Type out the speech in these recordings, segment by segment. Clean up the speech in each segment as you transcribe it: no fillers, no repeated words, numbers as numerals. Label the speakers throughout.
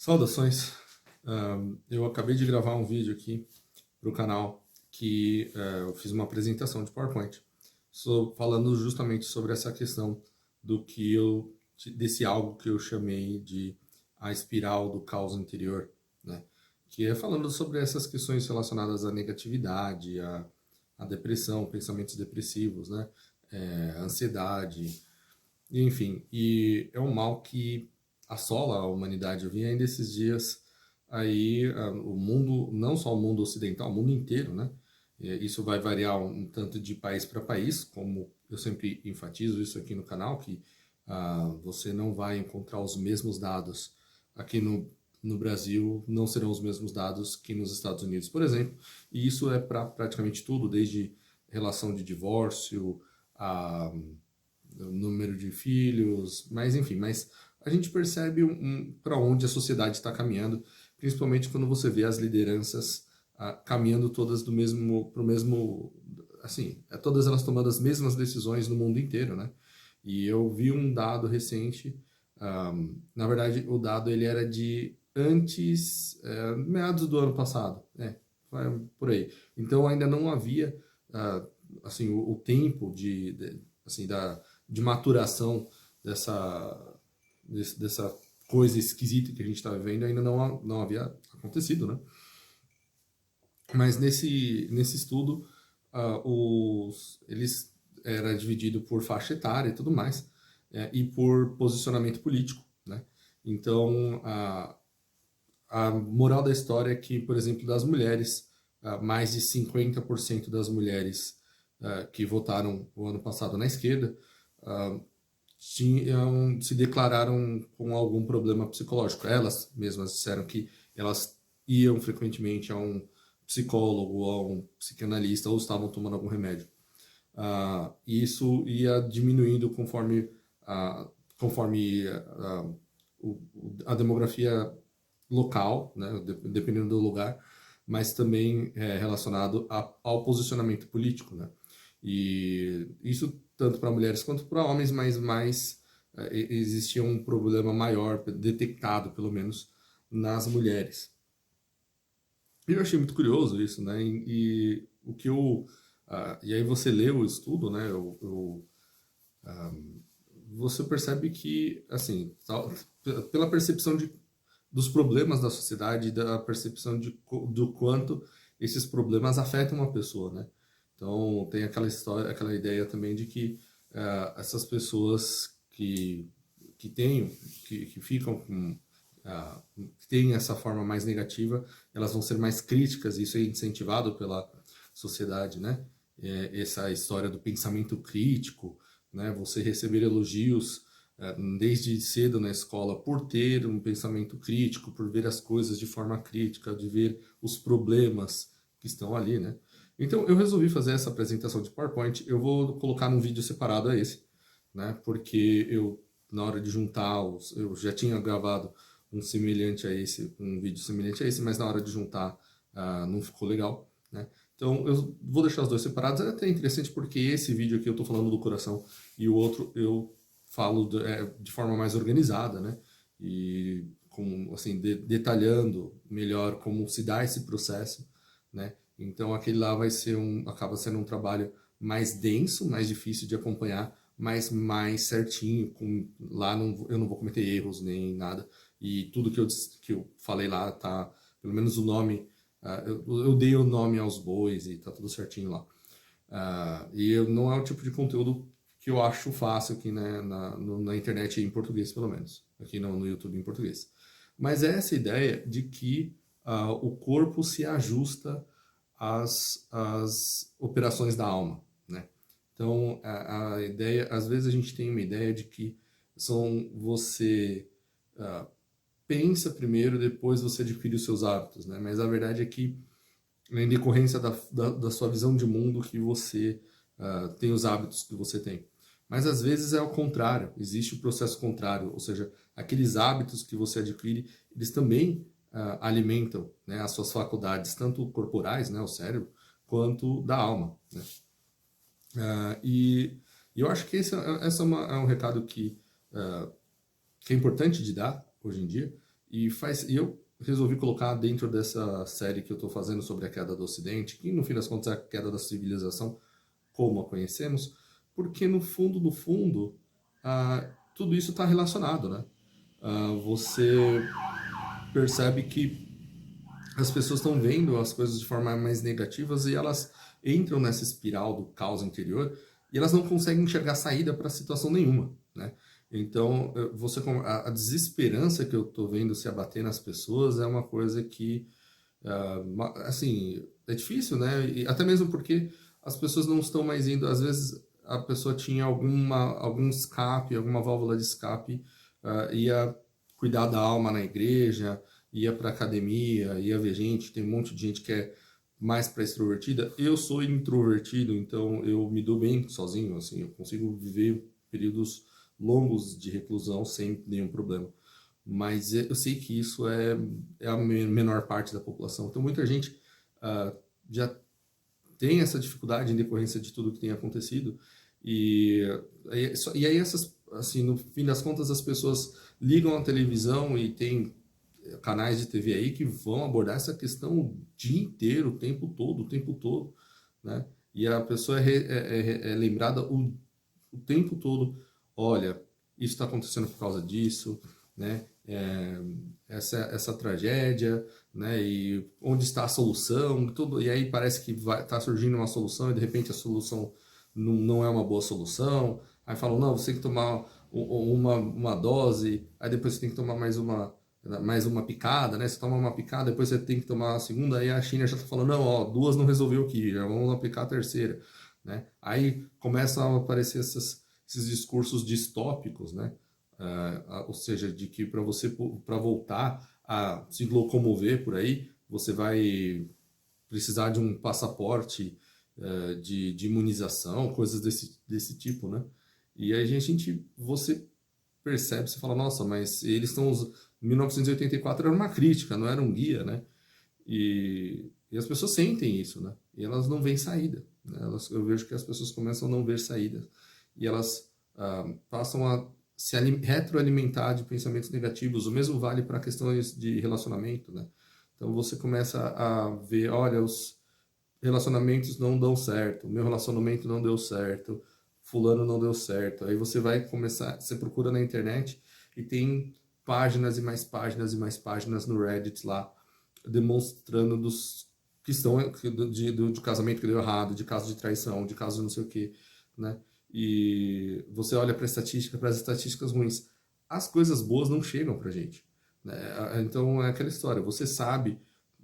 Speaker 1: Saudações! Eu acabei de gravar um vídeo aqui para o canal que eu fiz uma apresentação de PowerPoint falando justamente sobre essa questão desse algo que eu chamei de a espiral do caos interior, né? Que é falando sobre essas questões relacionadas à negatividade, à depressão, pensamentos depressivos, né? Ansiedade, enfim, e é um mal que assola a humanidade. Eu vi ainda esses dias aí o mundo, não só o mundo ocidental, o mundo inteiro, né? Isso vai variar um tanto de país para país, como eu sempre enfatizo isso aqui no canal, que você não vai encontrar os mesmos dados aqui no Brasil, não serão os mesmos dados que nos Estados Unidos, por exemplo. E isso é para praticamente tudo, desde relação de divórcio, a número de filhos, mas enfim, mas a gente percebe para onde a sociedade está caminhando, principalmente quando você vê as lideranças caminhando todas para o mesmo, assim, todas elas tomando as mesmas decisões no mundo inteiro, né? E eu vi um dado recente, na verdade o dado ele era de antes, meados do ano passado, por aí. Então ainda não havia, assim, o tempo assim, de maturação dessa coisa esquisita que a gente está vivendo ainda não havia acontecido, né? Mas nesse estudo, eles era dividido por faixa etária e tudo mais, e por posicionamento político, né? Então, a moral da história é que, por exemplo, das mulheres, mais de 50% das mulheres que votaram o ano passado na esquerda, se declararam com algum problema psicológico. Elas mesmas disseram que elas iam frequentemente a um psicólogo, a um psicanalista, ou estavam tomando algum remédio. E isso ia diminuindo conforme a demografia local, né, dependendo do lugar, mas também relacionado ao posicionamento político, né? E isso tanto para mulheres quanto para homens, mas mais existia um problema maior, detectado pelo menos, nas mulheres. E eu achei muito curioso isso, né? E o que e aí você lê o estudo, né? Você percebe que, assim, pela percepção dos problemas da sociedade, da percepção do quanto esses problemas afetam uma pessoa, né? Então, tem aquela história, aquela ideia também de que essas pessoas que ficam com que têm essa forma mais negativa, elas vão ser mais críticas, isso é incentivado pela sociedade, né? Essa história do pensamento crítico, né? Você receber elogios desde cedo na escola por ter um pensamento crítico, por ver as coisas de forma crítica, de ver os problemas que estão ali, né? Então eu resolvi fazer essa apresentação de PowerPoint. Eu vou colocar num vídeo separado a esse, né? Porque na hora de juntar, eu já tinha gravado um vídeo semelhante a esse, mas na hora de juntar não ficou legal, né? Então eu vou deixar os dois separados. É até interessante porque esse vídeo aqui eu estou falando do coração e o outro eu falo de forma mais organizada, né? E assim, detalhando melhor como se dá esse processo, né? Então aquele lá acaba sendo um trabalho mais denso, mais difícil de acompanhar, mas mais certinho. Lá eu não vou cometer erros nem nada. E tudo que eu falei lá tá, pelo menos o nome, eu dei o nome aos bois e tá tudo certinho lá. E não é o tipo de conteúdo que eu acho fácil aqui, né, na internet em português, pelo menos. Aqui no YouTube em português. Mas é essa ideia de que o corpo se ajusta às operações da alma, né? Então, a ideia, às vezes a gente tem uma ideia de que você pensa primeiro, depois você adquire os seus hábitos, né? Mas a verdade é que, em decorrência da sua visão de mundo, que você tem os hábitos que você tem. Mas às vezes é o contrário, existe o processo contrário, ou seja, aqueles hábitos que você adquire, eles também alimentam, né, as suas faculdades, tanto corporais, né, o cérebro, quanto da alma, né? E eu acho que esse é um recado que é importante de dar hoje em dia, E eu resolvi colocar dentro dessa série que eu estou fazendo sobre a queda do Ocidente, que no fim das contas é a queda da civilização como a conhecemos, porque no fundo, tudo isso está relacionado, né? Você percebe que as pessoas estão vendo as coisas de forma mais negativas e elas entram nessa espiral do caos interior e elas não conseguem enxergar saída para situação nenhuma, né? Então, a desesperança que eu estou vendo se abater nas pessoas é uma coisa que, assim, é difícil, né? E até mesmo porque as pessoas não estão mais indo, às vezes a pessoa tinha algum escape, alguma válvula de escape, ia cuidar da alma na igreja, ia para academia, ia ver gente, tem um monte de gente que é mais para extrovertida. Eu sou introvertido, então eu me dou bem sozinho, assim, eu consigo viver períodos longos de reclusão sem nenhum problema. Mas eu sei que isso é a menor parte da população. Então muita gente já tem essa dificuldade em decorrência de tudo que tem acontecido. E, e aí essas, assim, no fim das contas, as pessoas ligam a televisão e tem canais de TV aí que vão abordar essa questão o dia inteiro, o tempo todo, né? E a pessoa é lembrada o tempo todo, olha, isso está acontecendo por causa disso, né? Essa tragédia, né? E onde está a solução, tudo. E aí parece que está surgindo uma solução e de repente a solução não é uma boa solução. Aí falam, não, você tem que tomar uma dose, aí depois você tem que tomar mais uma picada, né? Você toma uma picada, depois você tem que tomar a segunda, aí a China já está falando, não, ó, duas não resolveu aqui, já vamos aplicar a terceira, né? Aí começam a aparecer esses discursos distópicos, né? Ou seja, de que para voltar a se locomover por aí, você vai precisar de um passaporte de imunização, coisas desse tipo, né? E aí você percebe, você fala, nossa, mas eles estão... 1984 era uma crítica, não era um guia, né? E as pessoas sentem isso, né? E elas não veem saída, né? Eu vejo que as pessoas começam a não ver saída. E elas passam a se retroalimentar de pensamentos negativos. O mesmo vale para questões de relacionamento, né? Então você começa a ver, olha, os relacionamentos não dão certo, o meu relacionamento não deu certo, fulano não deu certo. Aí você vai começar, você procura na internet e tem páginas e mais páginas e mais páginas no Reddit lá, demonstrando dos que estão de casamento que deu errado, de caso de traição, de caso de não sei o que, né? E você olha para as estatísticas ruins, as coisas boas não chegam pra gente, né? Então é aquela história, você sabe,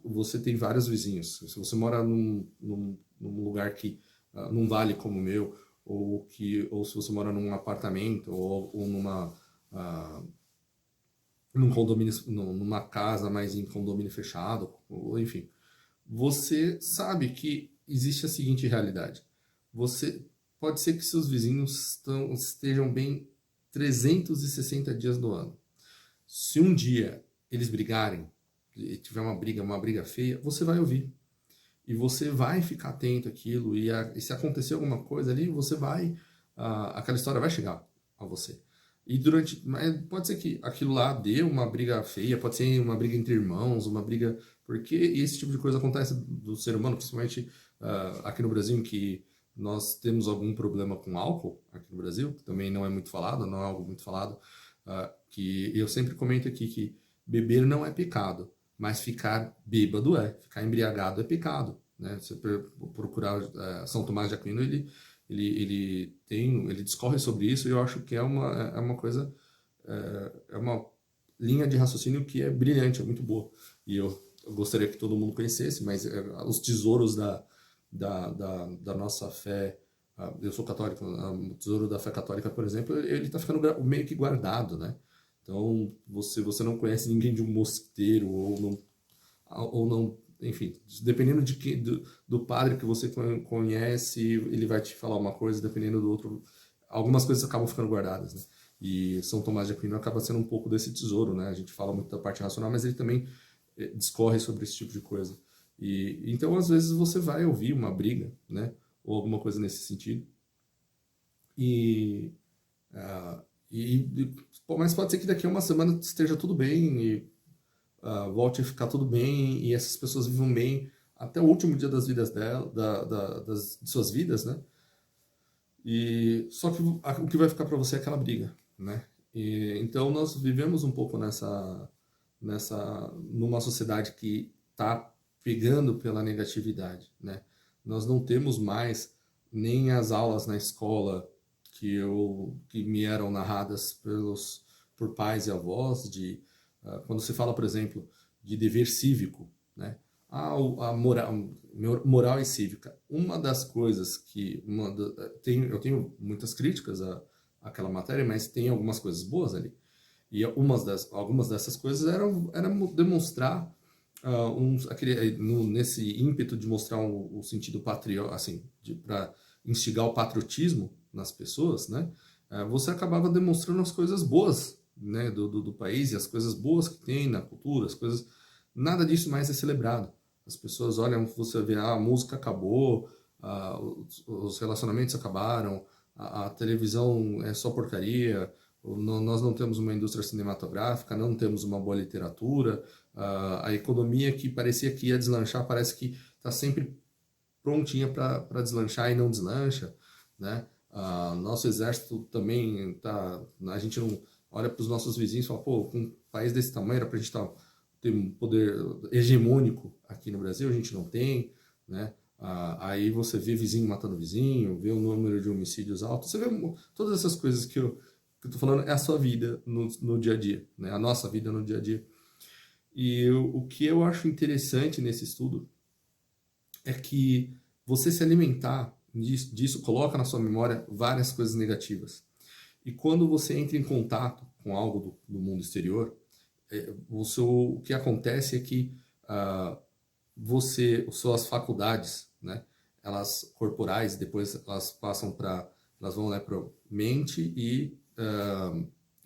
Speaker 1: você tem vários vizinhos, se você mora num lugar que num vale como o meu, ou se você mora num apartamento ou num condomínio, numa casa, mas em condomínio fechado, ou enfim, você sabe que existe a seguinte realidade. Você pode ser que seus vizinhos estejam bem 360 dias do ano. Se um dia eles brigarem, e tiver uma briga feia, você vai ouvir. E você vai ficar atento àquilo, e se acontecer alguma coisa ali, você vai. Aquela história vai chegar a você. E mas pode ser que aquilo lá dê uma briga feia, pode ser uma briga entre irmãos, uma briga. Porque esse tipo de coisa acontece do ser humano, principalmente aqui no Brasil, que nós temos algum problema com álcool, aqui no Brasil, que também não é muito falado, não é algo muito falado, que eu sempre comento aqui que beber não é pecado, mas ficar bêbado ficar embriagado é pecado, né? Você procurar São Tomás de Aquino, ele discorre sobre isso, e eu acho que é uma coisa, é uma linha de raciocínio que é brilhante, é muito boa. E eu gostaria que todo mundo conhecesse, mas os tesouros da nossa fé, eu sou católico, o tesouro da fé católica, por exemplo, ele está ficando meio que guardado, né? Então, você não conhece ninguém de um mosteiro, ou não, enfim, dependendo do padre que você conhece, ele vai te falar uma coisa, dependendo do outro, algumas coisas acabam ficando guardadas, né? E São Tomás de Aquino acaba sendo um pouco desse tesouro, né? A gente fala muito da parte racional, mas ele também discorre sobre esse tipo de coisa. E então, às vezes, você vai ouvir uma briga, né? Ou alguma coisa nesse sentido. E, pô, mas pode ser que daqui a uma semana esteja tudo bem volte a ficar tudo bem e essas pessoas vivam bem até o último dia das vidas dela, de suas vidas, né? E só que o que vai ficar para você é aquela briga, né? E então nós vivemos um pouco numa sociedade que está pegando pela negatividade, né? Nós não temos mais nem as aulas na escola que me eram narradas por pais e avós quando se fala, por exemplo, de dever cívico, né? A moral e cívica. Uma das coisas eu tenho muitas críticas àquela matéria, mas tem algumas coisas boas ali. E algumas dessas coisas eram demonstrar nesse ímpeto de mostrar o sentido patriota, assim, para instigar o patriotismo nas pessoas, né? Você acabava demonstrando as coisas boas, né, do país e as coisas boas que tem na cultura, as coisas. Nada disso mais é celebrado. As pessoas olham, você vê, a música acabou, os relacionamentos acabaram, a televisão é só porcaria, nós não temos uma indústria cinematográfica, não temos uma boa literatura, a economia que parecia que ia deslanchar, parece que está sempre prontinha para deslanchar e não deslancha, né? Nosso exército também a gente não olha para os nossos vizinhos e fala, pô, com um país desse tamanho era para a gente ter um poder hegemônico aqui no Brasil, a gente não tem, né? Aí você vê vizinho matando vizinho, vê o número de homicídios alto, você vê todas essas coisas que eu estou falando, é a sua vida no dia a dia, né? A nossa vida no dia a dia. E o que eu acho interessante nesse estudo é que você se alimentar disso coloca na sua memória várias coisas negativas. E quando você entra em contato com algo do mundo exterior, o que acontece é que suas faculdades, né, elas corporais, depois elas elas vão, né, para mente e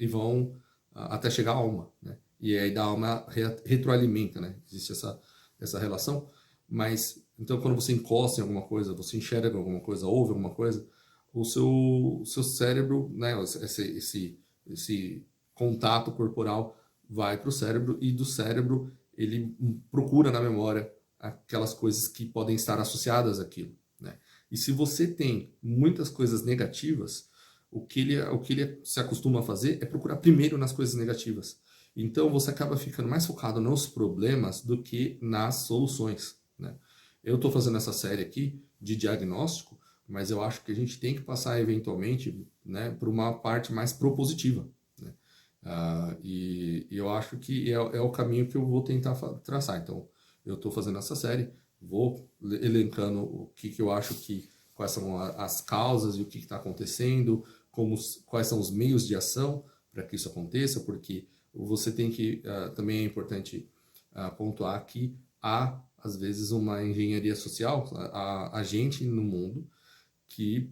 Speaker 1: vão até chegar à alma, né? E aí da alma retroalimenta, né? Existe essa relação, mas então quando você encosta em alguma coisa, você enxerga alguma coisa, ouve alguma coisa, o seu cérebro, né, esse contato corporal vai para o cérebro e do cérebro ele procura na memória aquelas coisas que podem estar associadas àquilo, né? E se você tem muitas coisas negativas, o que ele se acostuma a fazer é procurar primeiro nas coisas negativas. Então você acaba ficando mais focado nos problemas do que nas soluções, né? Eu estou fazendo essa série aqui de diagnóstico, mas eu acho que a gente tem que passar eventualmente, né, por uma parte mais propositiva, né? E eu acho que é o caminho que eu vou tentar traçar. Então, eu estou fazendo essa série, vou elencando que eu acho quais são as causas e o que está acontecendo, quais são os meios de ação para que isso aconteça, porque você tem que, também é importante pontuar que há, às vezes, uma engenharia social, a gente no mundo que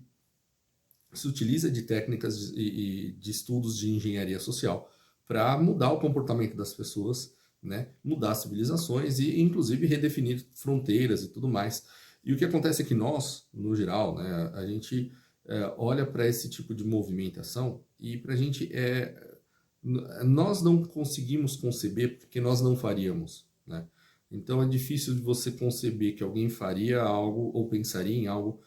Speaker 1: se utiliza de técnicas e de estudos de engenharia social para mudar o comportamento das pessoas, né? Mudar civilizações e, inclusive, redefinir fronteiras e tudo mais. E o que acontece é que nós, no geral, né, a gente olha para esse tipo de movimentação e para a gente nós não conseguimos conceber porque nós não faríamos, né? Então é difícil de você conceber que alguém faria algo ou pensaria em algo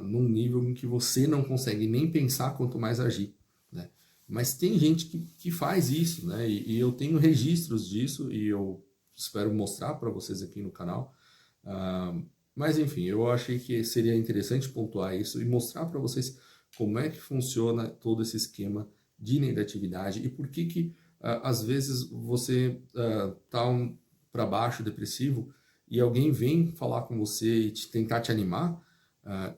Speaker 1: num nível em que você não consegue nem pensar, quanto mais agir, né? Mas tem gente que faz isso, né? E eu tenho registros disso e eu espero mostrar para vocês aqui no canal. Mas enfim, eu achei que seria interessante pontuar isso e mostrar para vocês como é que funciona todo esse esquema de negatividade e por que às vezes você tá para baixo, depressivo, e alguém vem falar com você e tentar te animar,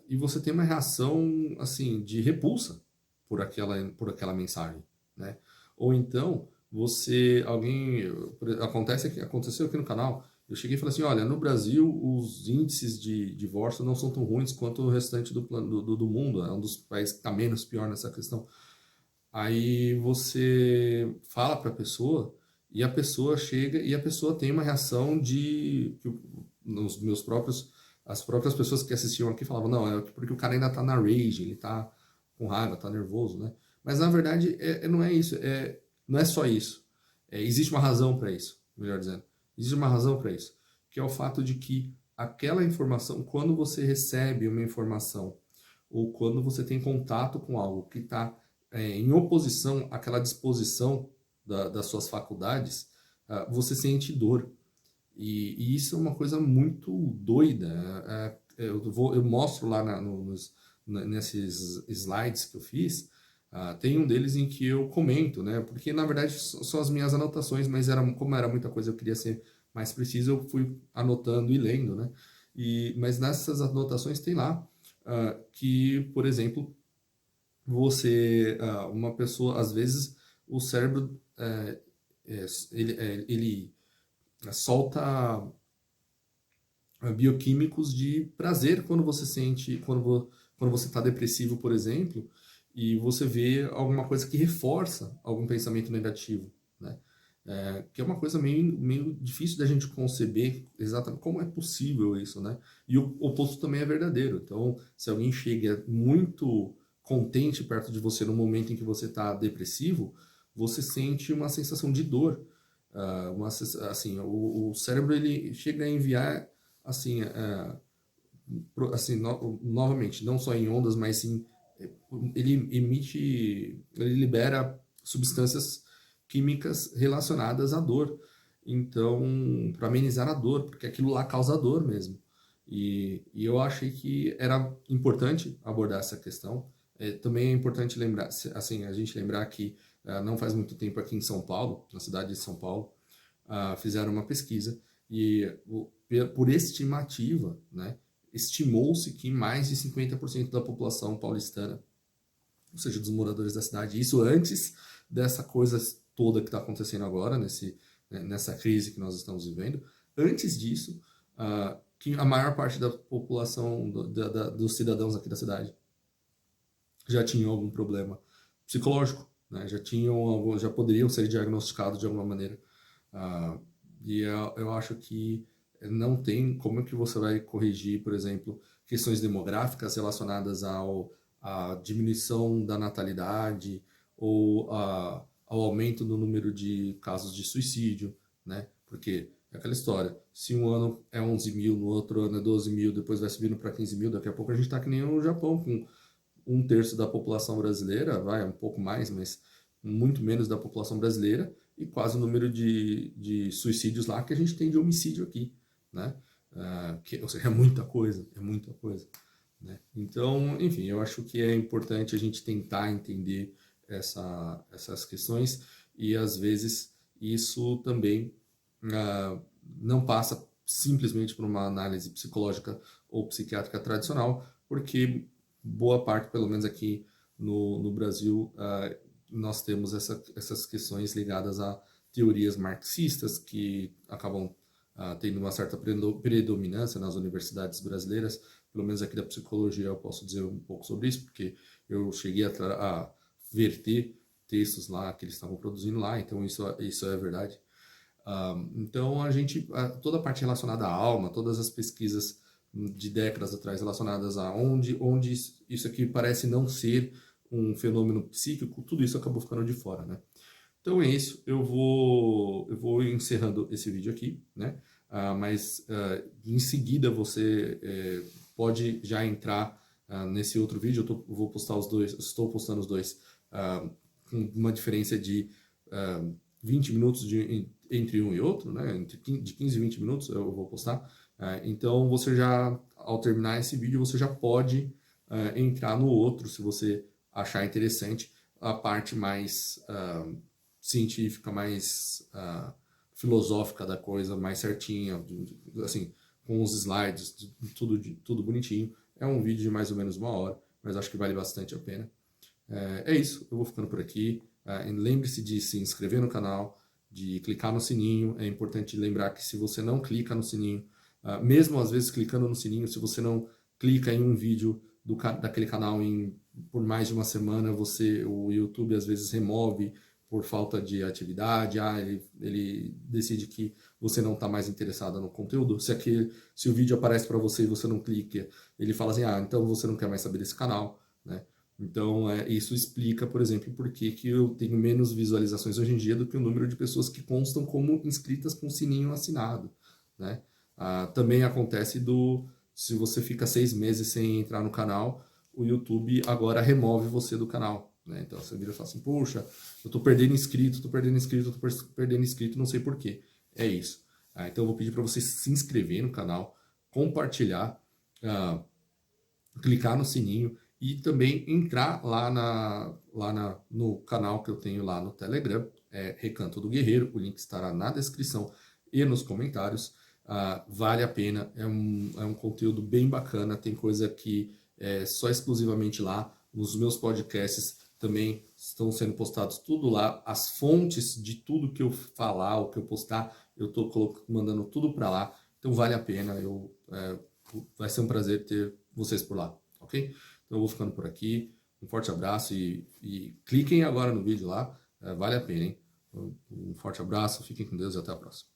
Speaker 1: e você tem uma reação assim de repulsa por aquela mensagem, né? Ou então aconteceu aqui no canal, eu cheguei e falei assim, olha, no Brasil os índices de divórcio não são tão ruins quanto o restante do mundo, é um dos países que está menos pior nessa questão. Aí você fala para a pessoa e a pessoa chega e a pessoa tem uma reação as próprias pessoas que assistiam aqui falavam, não, é porque o cara ainda tá na rage, ele tá com raiva, tá nervoso, né? Mas na verdade não é isso, não é só isso. Existe uma razão para isso. melhor dizendo. Existe uma razão para isso, que é o fato de que aquela informação, quando você recebe uma informação ou quando você tem contato com algo que está em oposição àquela disposição das suas faculdades, você sente dor. E isso é uma coisa muito doida. Eu mostro lá nesses slides que eu fiz, tem um deles em que eu comento, né? Porque na verdade são as minhas anotações, mas como era muita coisa, eu queria ser mais preciso, eu fui anotando e lendo, né? Mas nessas anotações tem lá que, por exemplo, uma pessoa, às vezes, o cérebro ele solta bioquímicos de prazer quando você sente, quando você está depressivo, por exemplo, e você vê alguma coisa que reforça algum pensamento negativo, né? Que é uma coisa meio difícil da gente conceber exatamente como é possível isso, né? E o oposto também é verdadeiro. Então, se alguém chega muito contente perto de você no momento em que você está depressivo, você sente uma sensação de dor. Assim, o cérebro ele chega a enviar assim, novamente, não só em ondas, mas ele libera substâncias químicas relacionadas à dor. Então, para amenizar a dor, porque aquilo lá causa dor mesmo. E eu achei que era importante abordar essa questão. Também é importante lembrar, assim, a gente lembrar que não faz muito tempo aqui em São Paulo, na cidade de São Paulo, fizeram uma pesquisa e por estimativa, né, estimou-se que mais de 50% da população paulistana, ou seja, dos moradores da cidade, isso antes dessa coisa toda que está acontecendo agora, nessa crise que nós estamos vivendo, antes disso, que a maior parte da população, dos cidadãos aqui da cidade, já tinham algum problema psicológico, né? Já poderiam ser diagnosticados de alguma maneira. E eu acho que não tem como é que você vai corrigir, por exemplo, questões demográficas relacionadas à diminuição da natalidade ou ao aumento do número de casos de suicídio, né? Porque é aquela história, se um ano é 11 mil, no outro ano é 12 mil, depois vai subindo para 15 mil, daqui a pouco a gente está que nem o Japão, com 1/3 da população brasileira, vai um pouco mais, mas muito menos da população brasileira, e quase o número de suicídios lá que a gente tem de homicídio aqui, né? Ou seja, é muita coisa, né? Então, enfim, eu acho que é importante a gente tentar entender essas questões, e às vezes isso também não passa simplesmente por uma análise psicológica ou psiquiátrica tradicional, porque boa parte, pelo menos aqui no Brasil, nós temos essas questões ligadas a teorias marxistas que acabam tendo uma certa predominância nas universidades brasileiras. Pelo menos aqui da psicologia eu posso dizer um pouco sobre isso, porque eu cheguei a verter textos lá que eles estavam produzindo lá, então isso é verdade. Então toda a parte relacionada à alma, todas as pesquisas de décadas atrás relacionadas a onde isso aqui parece não ser um fenômeno psíquico, tudo isso acabou ficando de fora, né? Então é isso, eu vou encerrando esse vídeo aqui, né? Mas em seguida você pode já entrar nesse outro vídeo, eu vou postar os dois, estou postando os dois com uma diferença de 20 minutos entre um e outro, né? De 15 e 20 minutos eu vou postar. Então você já, ao terminar esse vídeo, você já pode entrar no outro, se você achar interessante, a parte mais científica, mais filosófica da coisa, mais certinha, assim, com os slides, tudo bonitinho. É um vídeo de mais ou menos 1 hora, mas acho que vale bastante a pena. É isso, eu vou ficando por aqui. Lembre-se de se inscrever no canal, de clicar no sininho. É importante lembrar que se você não clica no sininho, mesmo às vezes clicando no sininho, se você não clica em um vídeo daquele canal por mais de uma semana, o YouTube às vezes remove por falta de atividade, ele decide que você não está mais interessado no conteúdo. Se o vídeo aparece para você e você não clica, ele fala assim, então você não quer mais saber desse canal, né? Então, isso explica, por exemplo, por que eu tenho menos visualizações hoje em dia do que o número de pessoas que constam como inscritas com o sininho assinado, né? Também acontece se você fica 6 meses sem entrar no canal, o YouTube agora remove você do canal, né? Então, você vira e fala assim, puxa, eu tô perdendo inscrito, não sei por quê. É isso. Então, eu vou pedir para você se inscrever no canal, compartilhar, clicar no sininho e também entrar no canal que eu tenho lá no Telegram, Recanto do Guerreiro, o link estará na descrição e nos comentários. Vale a pena, é um conteúdo bem bacana, tem coisa que é só exclusivamente lá. Os meus podcasts também estão sendo postados tudo lá, as fontes de tudo que eu falar, o que eu postar, eu estou mandando tudo para lá, então vale a pena, vai ser um prazer ter vocês por lá, ok? Então eu vou ficando por aqui, um forte abraço e cliquem agora no vídeo lá, vale a pena, hein? Um forte abraço, fiquem com Deus e até a próxima.